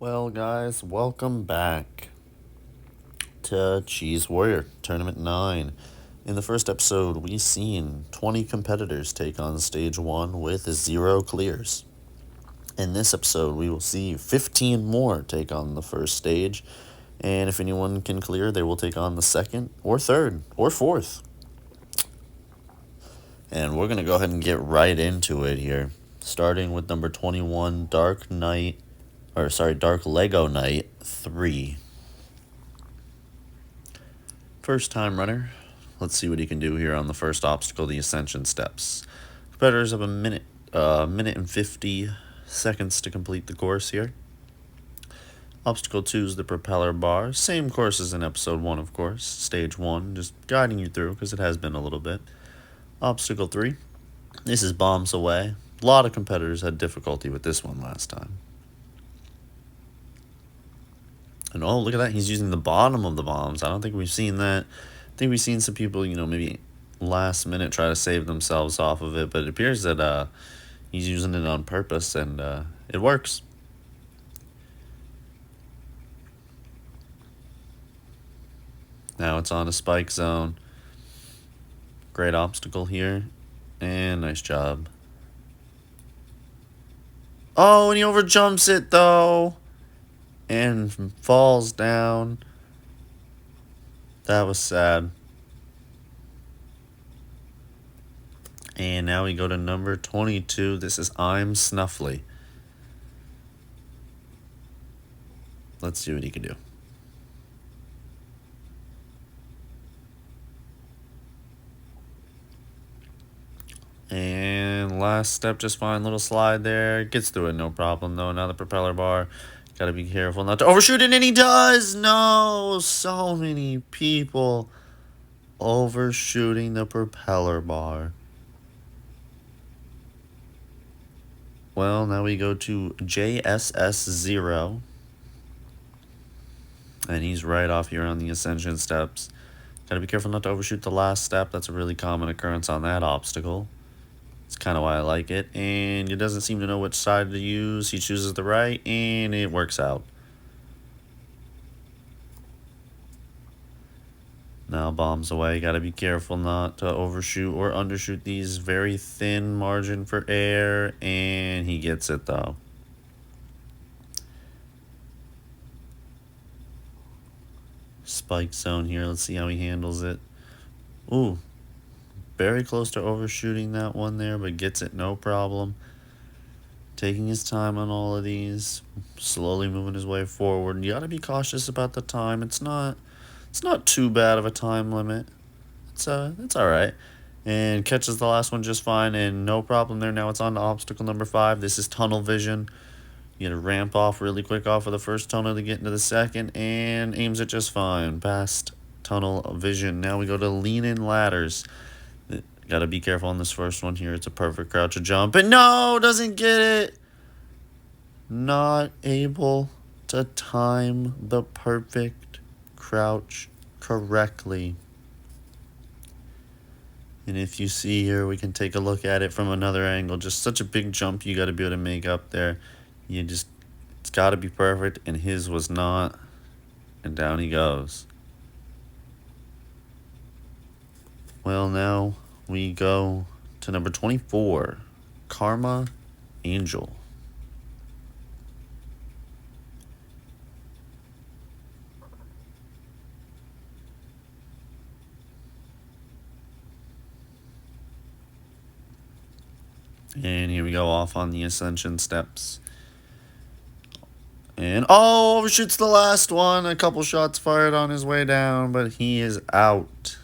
Well, guys, welcome back to Cheese Warrior Tournament 9. In the first episode, we seen 20 competitors take on Stage 1 with 0 clears. In this episode, we will see 15 more take on the first stage, and if anyone can clear, they will take on the second, or third, or fourth. And we're going to go ahead and get right into it here, starting with number 21, Dark Lego Knight 3. First time runner. Let's see what he can do here on the first obstacle, the ascension steps. Competitors have a minute and 50 seconds to complete the course here. Obstacle 2 is the propeller bar. Same course as in episode 1, of course. Stage 1, just guiding you through because it has been a little bit. Obstacle 3, this is bombs away. A lot of competitors had difficulty with this one last time. And oh, look at that. He's using the bottom of the bombs. I don't think we've seen that. I think we've seen some people, maybe last minute try to save themselves off of it. But it appears that he's using it on purpose, and it works. Now it's on a spike zone. Great obstacle here. And nice job. Oh, and he overjumps it, though. And falls down. That was sad. And now we go to number 22. This is I'm Snuffly. Let's see what he can do. And last step, just fine. Little slide there. Gets through it, no problem, though. Now the propeller bar. Gotta be careful not to overshoot it, and he does! No! So many people overshooting the propeller bar. Well, now we go to JSS0. And he's right off here on the ascension steps. Gotta be careful not to overshoot the last step. That's a really common occurrence on that obstacle. It's kind of why I like it. And he doesn't seem to know which side to use. He chooses the right, and it works out. Now bombs away. Gotta be careful not to overshoot or undershoot these. Very thin margin for air, and he gets it, though. Spike zone here. Let's see how he handles it. Ooh. Very close to overshooting that one there, but gets it no problem. Taking his time on all of these, slowly moving his way forward. You gotta be cautious about the time. It's not too bad of a time limit. It's all right. And catches the last one just fine, and no problem there. Now it's on to obstacle number 5. This is tunnel vision. You gotta ramp off really quick off of the first tunnel to get into the second, and aims it just fine. Past tunnel vision. Now we go to lean in ladders. Gotta be careful on this first one here. It's a perfect crouch to jump. And no, doesn't get it. Not able to time the perfect crouch correctly. And if you see here, we can take a look at it from another angle. Just such a big jump you gotta be able to make up there. It's gotta be perfect, and his was not. And down he goes. Well, now we go to number 24, Karma Angel. And here we go, off on the ascension steps. And oh, overshoots the last one. A couple shots fired on his way down, but he is out.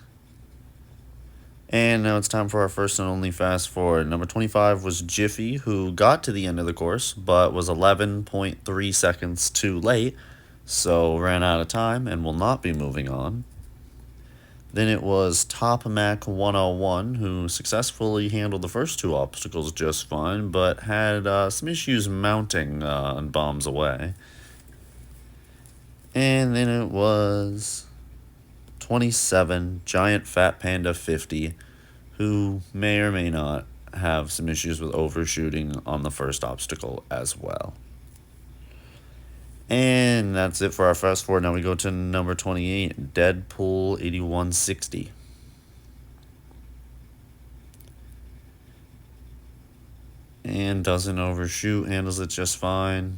And now it's time for our first and only fast forward. Number 25 was Jiffy, who got to the end of the course, but was 11.3 seconds too late, so ran out of time and will not be moving on. Then it was Top Mac 101, who successfully handled the first 2 obstacles just fine, but had some issues mounting on bombs away. And then it was 27, Giant Fat Panda 50, who may or may not have some issues with overshooting on the first obstacle as well. And that's it for our fast forward. Now we go to number 28, Deadpool 8160. And doesn't overshoot, handles it just fine.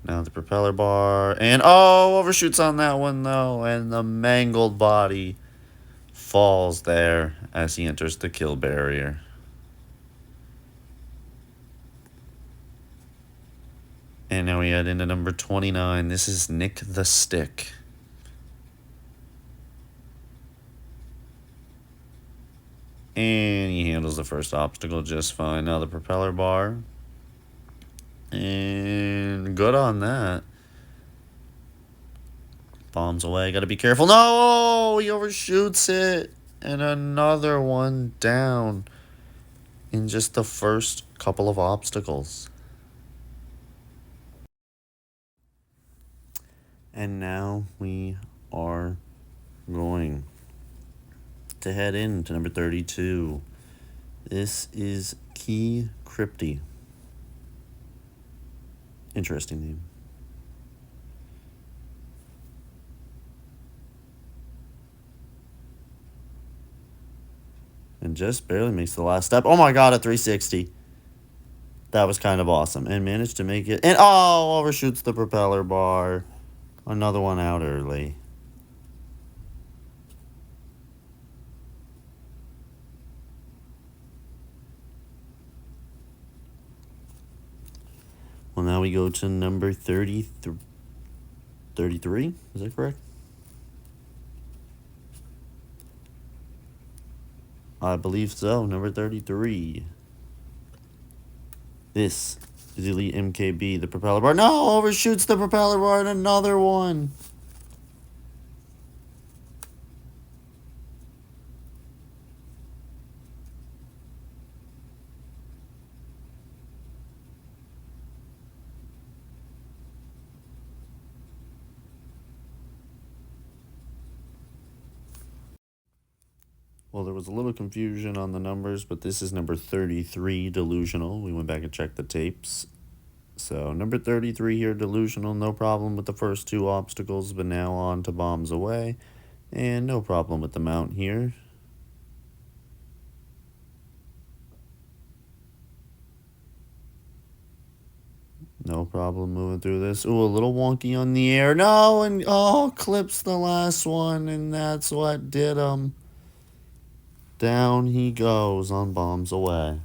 Now the propeller bar, and oh, overshoots on that one though, and the mangled body falls there as he enters the kill barrier. And now we head into number 29. This is Nick the Stick. And he handles the first obstacle just fine. Now the propeller bar. And good on that. Bombs away. Gotta be careful. No! He overshoots it. And another one down in just the first couple of obstacles. And now we are going to head into number 32. This is Key Crypty. Interesting name. And just barely makes the last step. Oh my god, a 360. That was kind of awesome. And managed to make it. And oh, overshoots the propeller bar. Another one out early. Well, now we go to number 33. Is that correct? I believe so. Number 33. This is Elite MKB, the propeller bar. No, overshoots the propeller bar and another one. Well, there was a little confusion on the numbers, but this is number 33, Delusional. We went back and checked the tapes. So, number 33 here, Delusional. No problem with the first two obstacles, but now on to Bombs Away. And no problem with the mount here. No problem moving through this. Ooh, a little wonky on the air. No, and oh, clips the last one, and that's what did him. Down he goes on Bombs Away.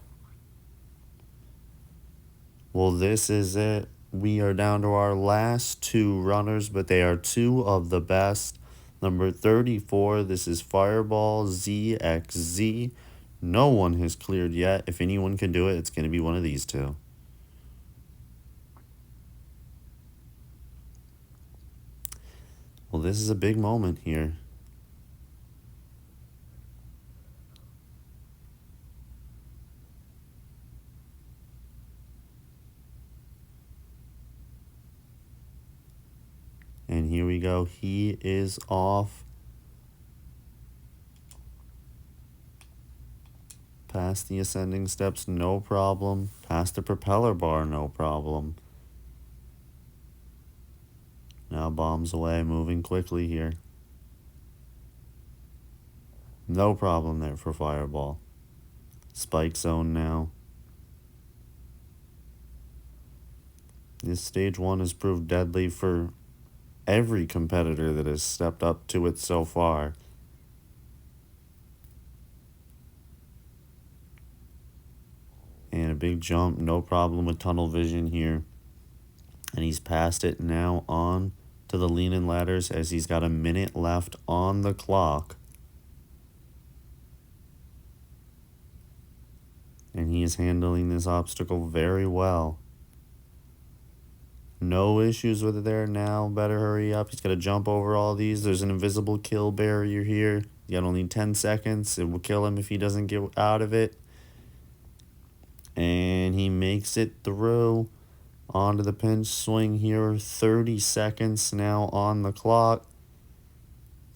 Well, this is it. We are down to our last two runners, but they are two of the best. Number 34, this is Fireball ZXZ. No one has cleared yet. If anyone can do it, it's going to be one of these two. Well, this is a big moment here. And here we go. He is off. Past the ascending steps, no problem. Past the propeller bar, no problem. Now Bombs Away, moving quickly here. No problem there for Fireball. Spike Zone now. This stage 1 has proved deadly for every competitor that has stepped up to it so far. And a big jump, no problem with tunnel vision here. And he's past it now on to the lean-in ladders as he's got a minute left on the clock. And he is handling this obstacle very well. No issues with it there now. Better hurry up. He's got to jump over all these. There's an invisible kill barrier here. You got only 10 seconds. It will kill him if he doesn't get out of it. And he makes it through. Onto the pinch swing here. 30 seconds now on the clock.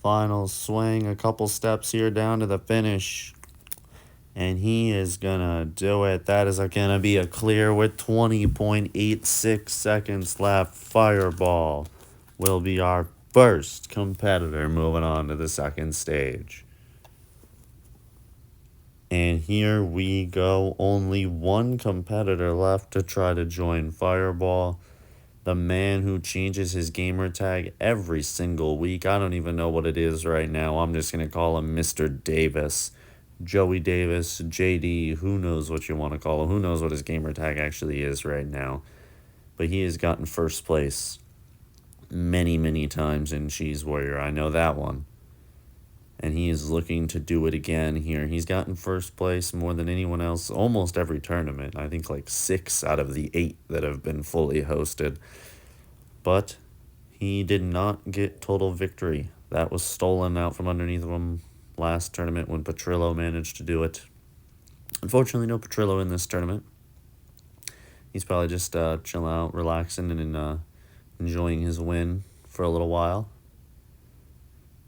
Final swing. A couple steps here down to the finish. And he is gonna do it. That is gonna be a clear with 20.86 seconds left. Fireball will be our first competitor moving on to the second stage. And here we go. Only one competitor left to try to join Fireball. The man who changes his gamer tag every single week. I don't even know what it is right now. I'm just going to call him Mr. Davis. Joey Davis, JD, who knows what you want to call him. Who knows what his gamer tag actually is right now. But he has gotten first place many, many times in Cheese Warrior. I know that one. And he is looking to do it again here. He's gotten first place more than anyone else almost every tournament. I think like 6 out of the 8 that have been fully hosted. But he did not get total victory. That was stolen out from underneath him last tournament when Petrillo managed to do it. Unfortunately, no Petrillo in this tournament. He's probably just chilling out, relaxing, and enjoying his win for a little while.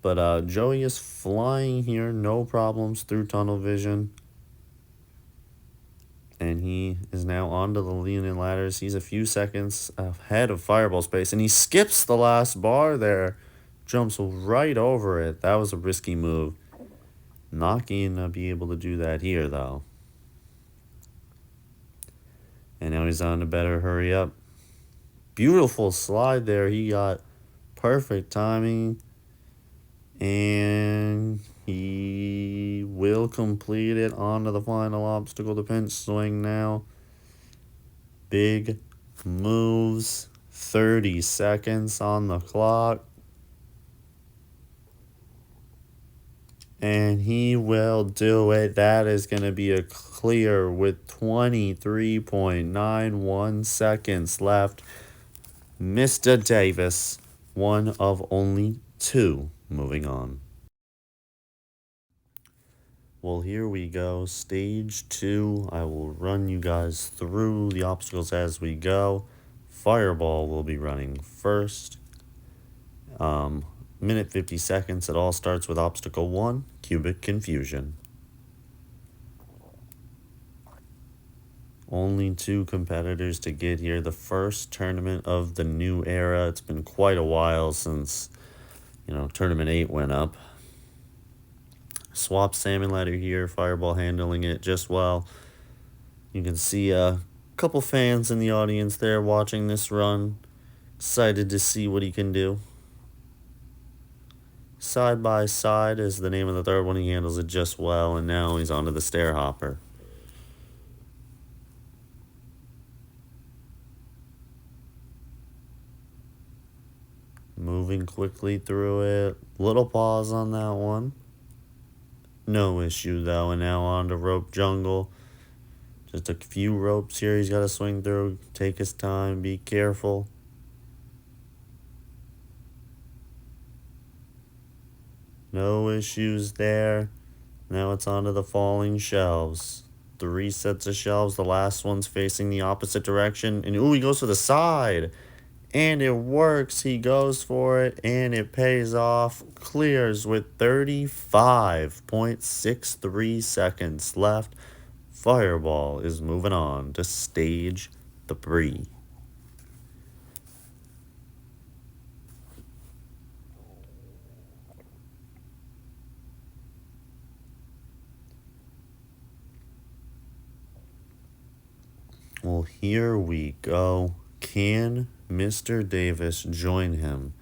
But Joey is flying here, no problems through tunnel vision. And he is now onto the Leonin ladders. He's a few seconds ahead of Fireball Space, and he skips the last bar there. Jumps right over it. That was a risky move. Not going to be able to do that here, though. And now he's on to better hurry up. Beautiful slide there. He got perfect timing. And he will complete it onto the final obstacle, the pinch swing now. Big moves. 30 seconds on the clock. And he will do it. That is going to be a clear with 23.91 seconds left. Mr. Davis, one of only 2 moving on. Well, here we go. Stage 2. I will run you guys through the obstacles as we go. Fireball will be running first. Minute 50 seconds. It all starts with obstacle 1, Cubic Confusion. Only 2 competitors to get here. The first tournament of the new era. It's been quite a while since, Tournament 8 went up. Swap salmon ladder here. Fireball handling it just well. You can see a couple fans in the audience there watching this run. Excited to see what he can do. Side by Side is the name of the third one. He handles it just well. And now he's onto the stair hopper. Moving quickly through it. Little pause on that one. No issue though. And now on to Rope Jungle. Just a few ropes here he's got to swing through. Take his time. Be careful. No issues there. Now it's onto the falling shelves. 3 sets of shelves. The last one's facing the opposite direction. And ooh, he goes to the side. And it works. He goes for it, and it pays off. Clears with 35.63 seconds left. Fireball is moving on to stage 3. Well, here we go. Can Mr. Davis join him?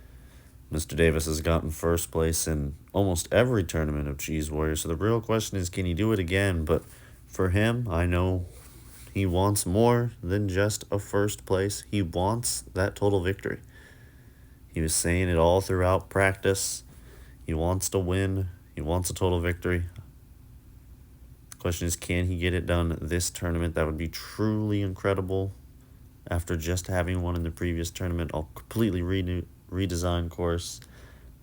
Mr. Davis has gotten first place in almost every tournament of Cheese Warrior, so the real question is, can he do it again? But for him, I know he wants more than just a first place. He wants that total victory. He was saying it all throughout practice. He wants to win. He wants a total victory. The question is, can he get it done this tournament? That would be truly incredible. After just having won in the previous tournament, a completely redesigned course.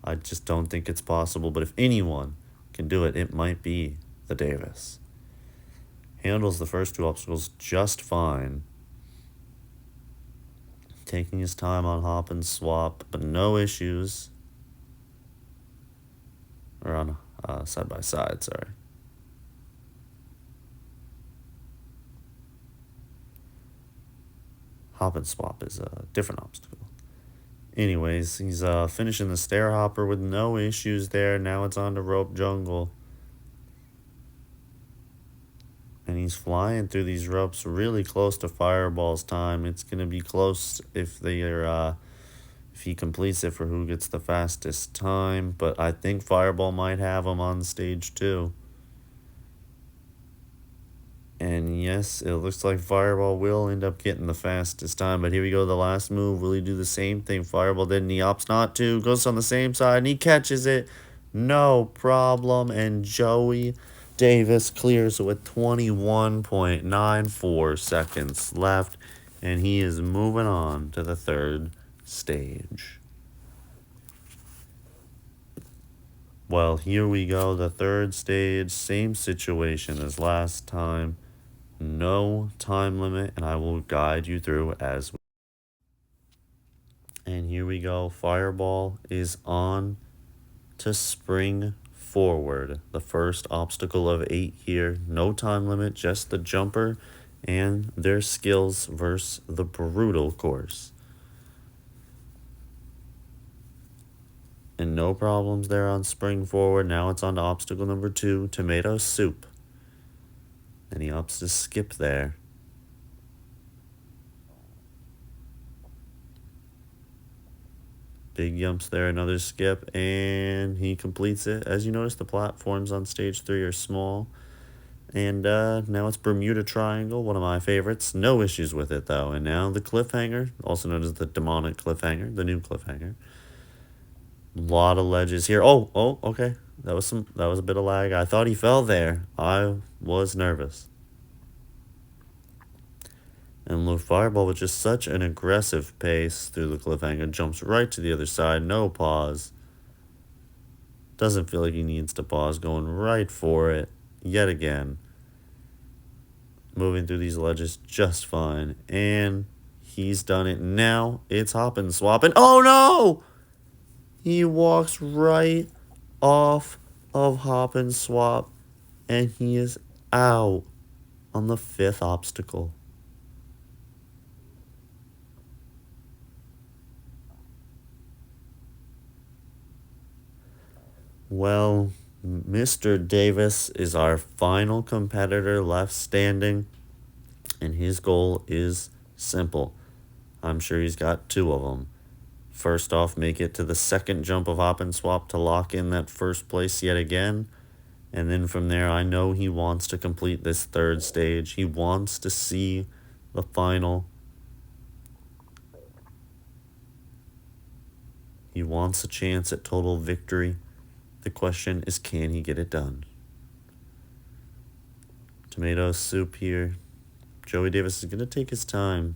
I just don't think it's possible. But if anyone can do it, it might be the Davis. Handles the first 2 obstacles just fine. Taking his time on hop and swap, but no issues. Or on side by side, sorry. Hop and swap is a different obstacle. Anyways, he's finishing the stair hopper with no issues there. Now it's on to rope jungle. And he's flying through these ropes really close to Fireball's time. It's going to be close if if he completes it for who gets the fastest time. But I think Fireball might have him on stage 2. And yes, it looks like Fireball will end up getting the fastest time. But here we go, the last move. Will he do the same thing Fireball did? And he opts not to. Goes on the same side, and he catches it. No problem. And Joey Davis clears with 21.94 seconds left. And he is moving on to the third stage. Well, here we go. The third stage. Same situation as last time. No time limit, and I will guide you through as well. And here we go. Fireball is on to spring forward. The first obstacle of 8 here. No time limit, just the jumper and their skills versus the brutal course. And no problems there on spring forward. Now it's on to obstacle number 2, tomato soup. And he opts to skip there. Big jumps there, another skip, and he completes it. As you notice, the platforms on stage 3 are small. And now it's Bermuda Triangle, one of my favorites. No issues with it, though. And now the cliffhanger, also known as the demonic cliffhanger, the new cliffhanger. A lot of ledges here. Oh, okay. That was a bit of lag. I thought he fell there. I was nervous. And look, Fireball with just such an aggressive pace through the cliffhanger. Jumps right to the other side. No pause. Doesn't feel like he needs to pause. Going right for it. Yet again. Moving through these ledges just fine. And he's done it. Now it's hop and swap. And oh no! He walks right off of hop and swap. And he is out on the 5th obstacle. Well, Mr. Davis is our final competitor left standing, and his goal is simple. I'm sure he's got 2 of them. First off, make it to the second jump of hop and swap to lock in that first place yet again. And then from there, I know he wants to complete this third stage. He wants to see the final. He wants a chance at total victory. The question is, can he get it done? Tomato soup here. Joey Davis is going to take his time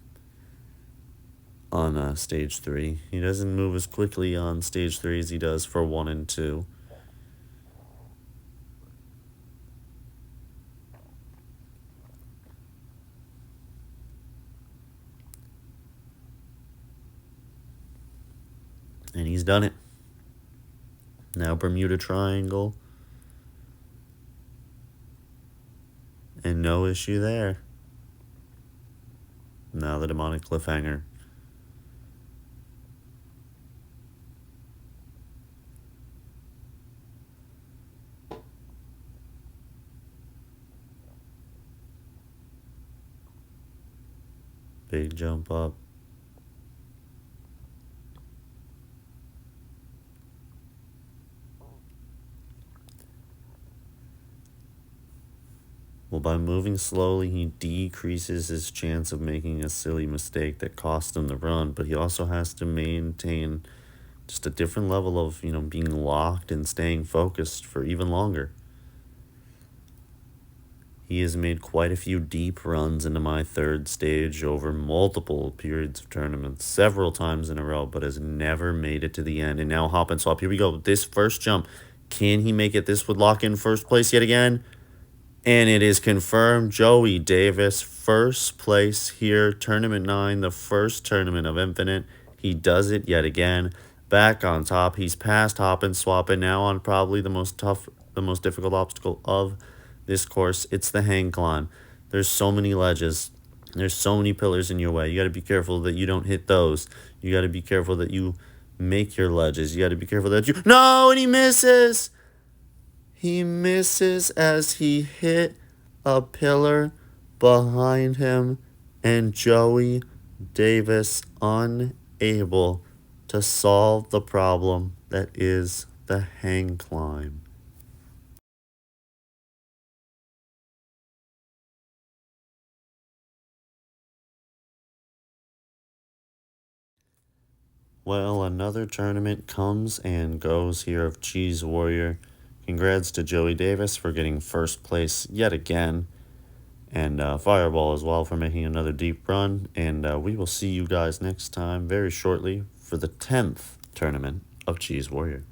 on stage 3. He doesn't move as quickly on stage 3 as he does for 1 and 2. And he's done it. Now Bermuda Triangle. And no issue there. Now the demonic cliffhanger. Big jump up. Well, by moving slowly, he decreases his chance of making a silly mistake that cost him the run, but he also has to maintain just a different level of, being locked and staying focused for even longer. He has made quite a few deep runs into my third stage over multiple periods of tournaments, several times in a row, but has never made it to the end. And now hop and swap. Here we go. This first jump. Can he make it? This would lock in first place yet again. And it is confirmed. Joey Davis, first place here. Tournament 9, the first tournament of Infinite. He does it yet again. Back on top. He's past hop and swap, and now on probably the most difficult obstacle of this course. It's the hang climb. There's so many ledges. There's so many pillars in your way. You got to be careful that you don't hit those. You got to be careful that you make your ledges. You got to be careful that you... No, and he misses! He misses as he hit a pillar behind him, and Joey Davis unable to solve the problem that is the hang climb. Well, another tournament comes and goes here of Cheese Warrior. Congrats to Joey Davis for getting first place yet again. And Fireball as well for making another deep run. And we will see you guys next time very shortly for the 10th tournament of Cheese Warrior.